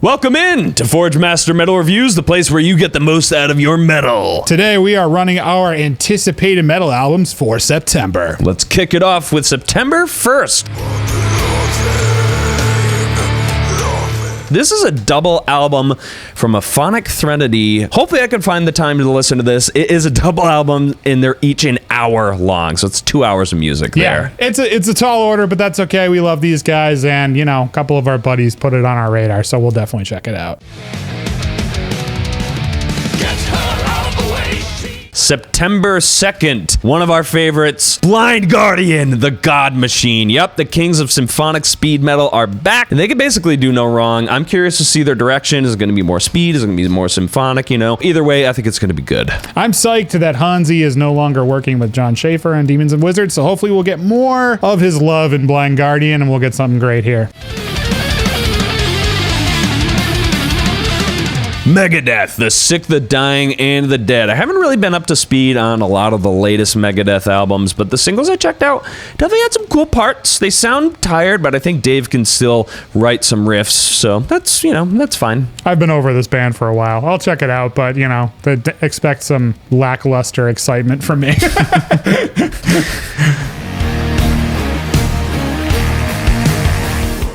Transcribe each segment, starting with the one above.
Welcome in to Forge Master Metal Reviews, the place where you get the most out of your metal. Today we are running our anticipated metal albums for September. Let's kick it off with September 1st. This is a double album from Aphonic Threnody. Hopefully I can find the time to listen to this. It is a double album and they're each an hour long, so it's 2 hours of music there. It's a tall order, but that's okay. We love these guys, and you know, a couple of our buddies put it on our radar, so we'll definitely check it out. September 2nd, one of our favorites, Blind Guardian, the God Machine. Yep, the kings of symphonic speed metal are back, and they can basically do no wrong. I'm curious to see their direction. Is it going to be more speed? Is it going to be more symphonic? You know, either way, I think it's going to be good. I'm psyched that Hansi is no longer working with John Schaefer on Demons and Wizards, so hopefully we'll get more of his love in Blind Guardian, and we'll get something great here. Megadeth, the sick, the dying, and the dead. I haven't really been up to speed on a lot of the latest Megadeth albums, but the singles I checked out definitely had some cool parts. They sound tired, but I think Dave can still write some riffs, so that's, you know, that's fine. I've been over this band for a while. I'll check it out, but, you know, expect some lackluster excitement from me.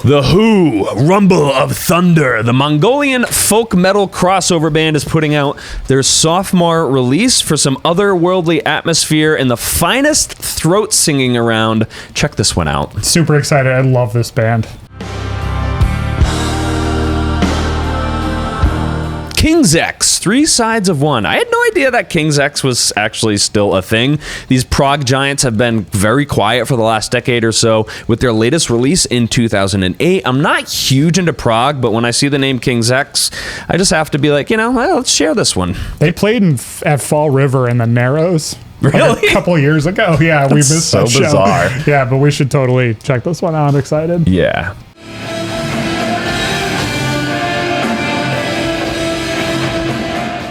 The Who, Rumble of Thunder. The Mongolian folk metal crossover band is putting out their sophomore release for some otherworldly atmosphere and the finest throat singing around. Check this one out. Super excited. I love this band. King's X, Three Sides of One. I had no idea that King's X was actually still a thing. These prog giants have been very quiet for the last decade or so. With their latest release in 2008, I'm not huge into prog, but when I see the name King's X, I just have to be like, you know, well, let's share this one. They played at Fall River in the Narrows. Really? Like a couple years ago. Yeah, we missed that show. Bizarre. Yeah, but we should totally check this one out. I'm excited. Yeah.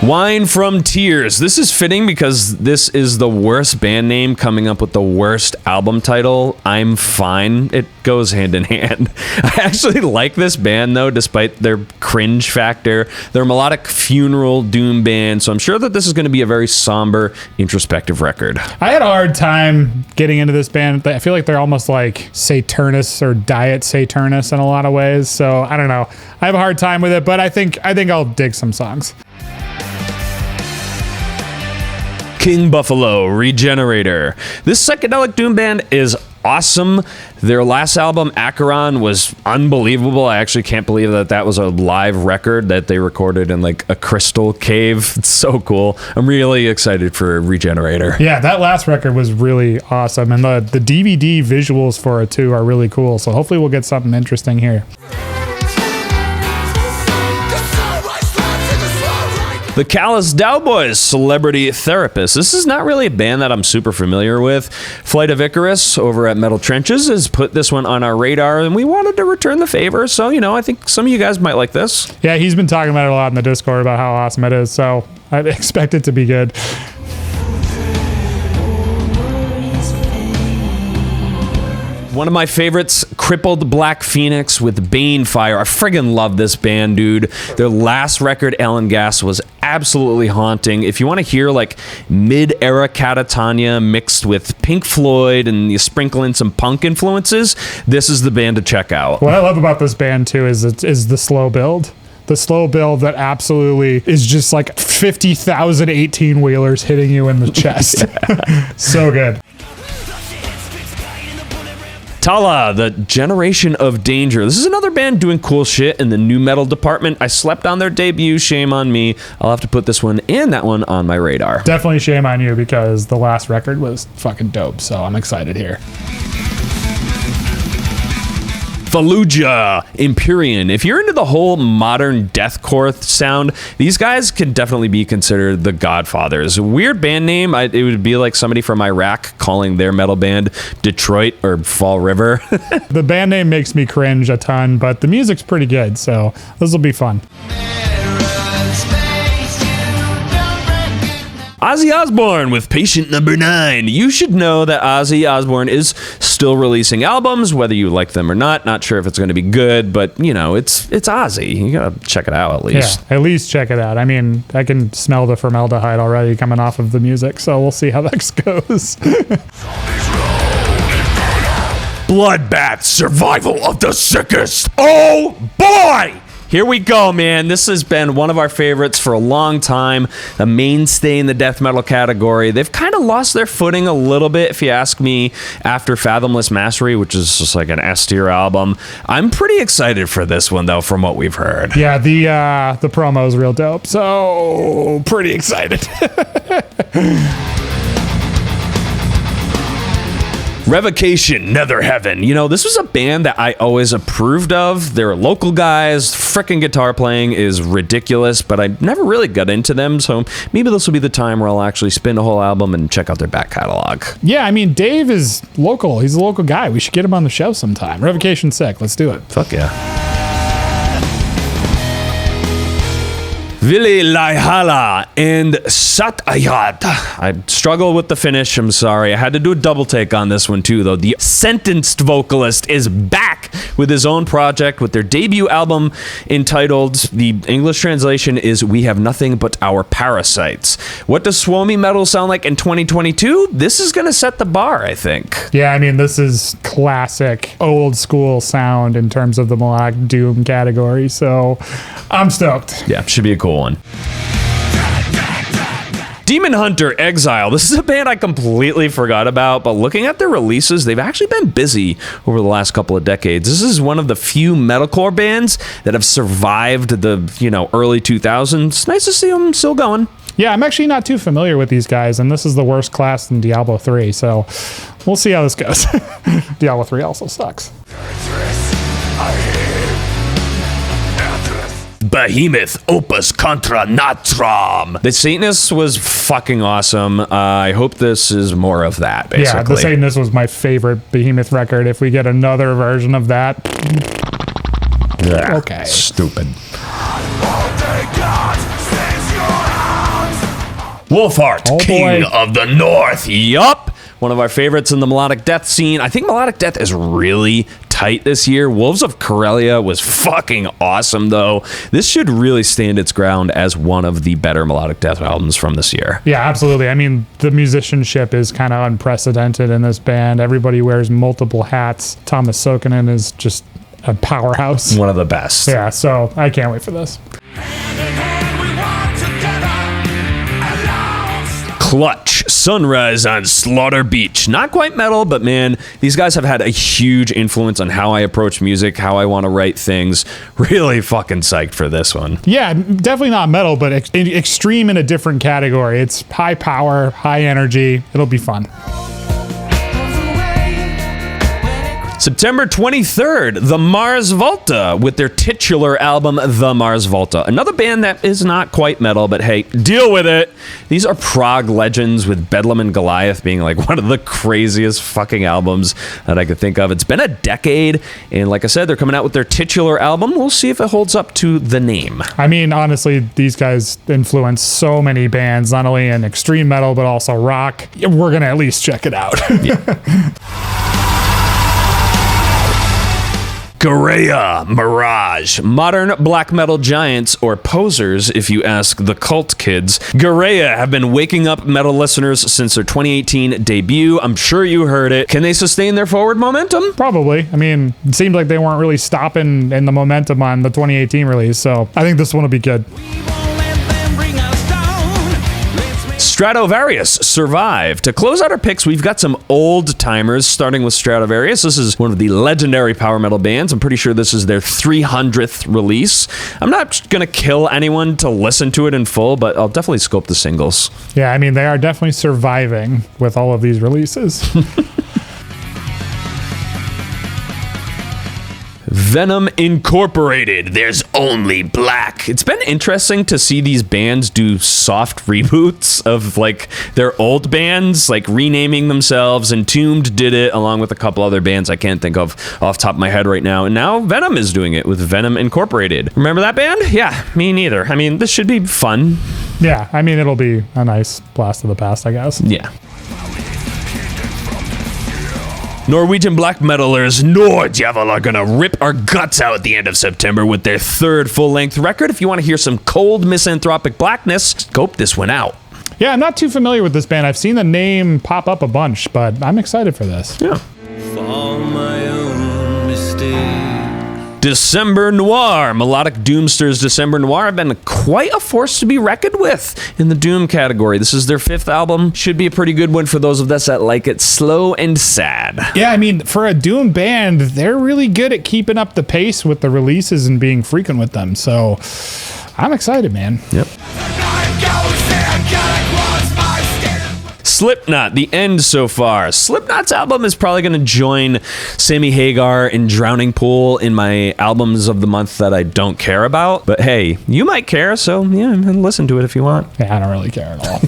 Wine from Tears. This is fitting because this is the worst band name coming up with the worst album title. I'm Fine. It goes hand in hand. I actually like this band though, despite their cringe factor. They're a melodic funeral doom band, so I'm sure that this is going to be a very somber, introspective record. I had a hard time getting into this band. I feel like they're almost like Saturnus or Diet Saturnus in a lot of ways, so I don't know. I have a hard time with it, but I think I'll dig some songs. King Buffalo, Regenerator. This psychedelic doom band is awesome. Their last album, Acheron, was unbelievable. I actually can't believe that that was a live record that they recorded in like a crystal cave. It's so cool. I'm really excited for Regenerator. Yeah, that last record was really awesome, and the DVD visuals for it too are really cool, so hopefully we'll get something interesting here. The Callous Daoboys, Celebrity Therapist. This is not really a band that I'm super familiar with. Flight of Icarus over at Metal Trenches has put this one on our radar, and we wanted to return the favor, so, you know, I think some of you guys might like this. Yeah, he's been talking about it a lot in the Discord about how awesome it is, so I'd expect it to be good. One of my favorites, Crippled Black Phoenix with Banefyre. I friggin' love this band, dude. Their last record, Ellen Gas, was absolutely haunting. If you want to hear like mid-era Catatonia mixed with Pink Floyd and you sprinkle in some punk influences, this is the band to check out. What I love about this band too is the slow build. The slow build that absolutely is just like 50,000 18-wheelers hitting you in the chest. So good. Tallah, the Generation of Danger. This is another band doing cool shit in the new metal department. I slept on their debut, shame on me. I'll have to put this one and that one on my radar. Definitely shame on you because the last record was fucking dope, so I'm excited here. Fallujah, Empyrean. If you're into the whole modern deathcore sound, these guys could definitely be considered the godfathers. Weird band name. It would be like somebody from Iraq calling their metal band Detroit or Fall River. The band name makes me cringe a ton, but the music's pretty good, so this will be fun. Ozzy Osbourne with Patient Number 9. You should know that Ozzy Osbourne is still releasing albums, whether you like them or not. Not sure if it's going to be good, but, you know, it's Ozzy. You got to check it out at least. Yeah, at least check it out. I mean, I can smell the formaldehyde already coming off of the music, so we'll see how that goes. Bloodbath, survival of the sickest. Oh, boy! Here we go, man. This has been one of our favorites for a long time, a mainstay in the death metal category. They've kind of lost their footing a little bit, if you ask me, after Fathomless Mastery, which is just like an S-tier album. I'm pretty excited for this one, though, from what we've heard. Yeah, the promo is real dope, so pretty excited. Revocation, Nether Heaven. You know, this was a band that I always approved of. They're local guys. Frickin' guitar playing is ridiculous, but I never really got into them, so maybe this will be the time where I'll actually spin the whole album and check out their back catalog. Yeah, I mean, Dave is local. He's a local guy. We should get him on the show sometime. Revocation's sick. Let's do it. Fuck yeah. Vili Laihala and Satayat. I struggle with the finish, I'm sorry. I had to do a double take on this one too, though. The sentenced vocalist is back with his own project with their debut album entitled, the English translation is We Have Nothing But Our Parasites. What does Swomy metal sound like in 2022? This is going to set the bar, I think. Yeah, I mean, this is classic old school sound in terms of the melodic doom category, so I'm stoked. Yeah, should be a cool one. Demon Hunter Exile. This is a band I completely forgot about, but looking at their releases, they've actually been busy over the last couple of decades. This is one of the few metalcore bands that have survived the, you know, early 2000s. Nice to see them still going. Yeah, I'm actually not too familiar with these guys, and this is the worst class in Diablo 3, so we'll see how this goes. Diablo 3 also sucks. Behemoth Opus Contra Natram. The Satanist was fucking awesome. I hope this is more of that, basically. Yeah, the Satanist was my favorite Behemoth record. If we get another version of that, okay. Stupid. Wolfheart, oh, King boy. of the North. Yup. One of our favorites in the melodic death scene. I think melodic death is really tight this year. Wolves of Karelia was fucking awesome, though. This should really stand its ground as one of the better melodic death albums from this year. Yeah, absolutely. I mean, the musicianship is kind of unprecedented in this band. Everybody wears multiple hats. Thomas Sokinen is just a powerhouse. One of the best. Yeah, so I can't wait for this. Clutch, Sunrise on Slaughter Beach. Not quite metal, but man, these guys have had a huge influence on how I approach music, how I want to write things. Really fucking psyched for this one. Yeah, definitely not metal, but extreme in a different category. It's high power, high energy. It'll be fun. September 23rd, the Mars Volta with their titular album, The Mars Volta. Another band that is not quite metal, but hey, deal with it. These are prog legends, with Bedlam and Goliath being like one of the craziest fucking albums that I could think of. It's been a decade, and like I said, they're coming out with their titular album. We'll see if it holds up to the name. I mean, honestly, these guys influence so many bands, not only in extreme metal, but also rock. We're going to at least check it out. Yeah. Gareya Mirage, modern black metal giants, or posers if you ask the cult kids. Gareya have been waking up metal listeners since their 2018 debut. I'm sure you heard it. Can they sustain their forward momentum? Probably. I mean, it seemed like they weren't really stopping in the momentum on the 2018 release, so I think this one will be good. Stratovarius, Survive. To close out our picks, we've got some old timers, starting with Stratovarius. This is one of the legendary power metal bands. I'm pretty sure this is their 300th release. I'm not going to kill anyone to listen to it in full, but I'll definitely scope the singles. Yeah, I mean, they are definitely surviving with all of these releases. Venom Incorporated, There's Only Black. It's been interesting to see these bands do soft reboots of like their old bands, like renaming themselves. Entombed did it along with a couple other bands I can't think of off the top of my head right now. And now Venom is doing it with Venom Incorporated. Remember that band? Yeah, me neither. I mean, this should be fun. Yeah, I mean, it'll be a nice blast of the past, I guess. Yeah. Norwegian black metalers Nordjævel are gonna rip our guts out at the end of September with their third full-length record. If you want to hear some cold misanthropic blackness, scope this one out. Yeah, I'm not too familiar with this band. I've seen the name pop up a bunch, but I'm excited for this. Yeah. For my own mistake. December Noir. Melodic Doomster's December Noir have been quite a force to be reckoned with in the Doom category. This is their 5th album. Should be a pretty good one for those of us that like it slow and sad. Yeah, I mean, for a Doom band, they're really good at keeping up the pace with the releases and being frequent with them. So I'm excited, man. Yep. Slipknot, the end so far. Slipknot's album is probably going to join Sammy Hagar and Drowning Pool in my albums of the month that I don't care about. But hey, you might care, so yeah, listen to it if you want. Yeah, I don't really care at all.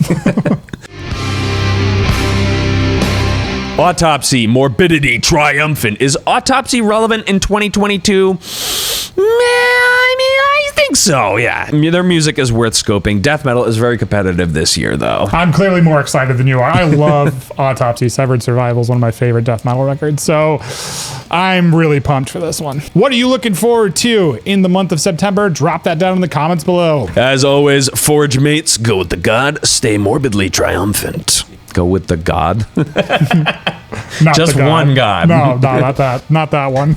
Autopsy, Morbidity, Triumphant. Is Autopsy relevant in 2022? I mean, I think so, yeah. I mean, their music is worth scoping. Death metal is very competitive this year, though. I'm clearly more excited than you are. I love Autopsy. Severed Survival is one of my favorite death metal records, so I'm really pumped for this one. What are you looking forward to in the month of September? Drop that down in the comments below. As always, Forge mates, go with the God, stay morbidly triumphant. Go with the God. Not Just the God. one God. No, not that one.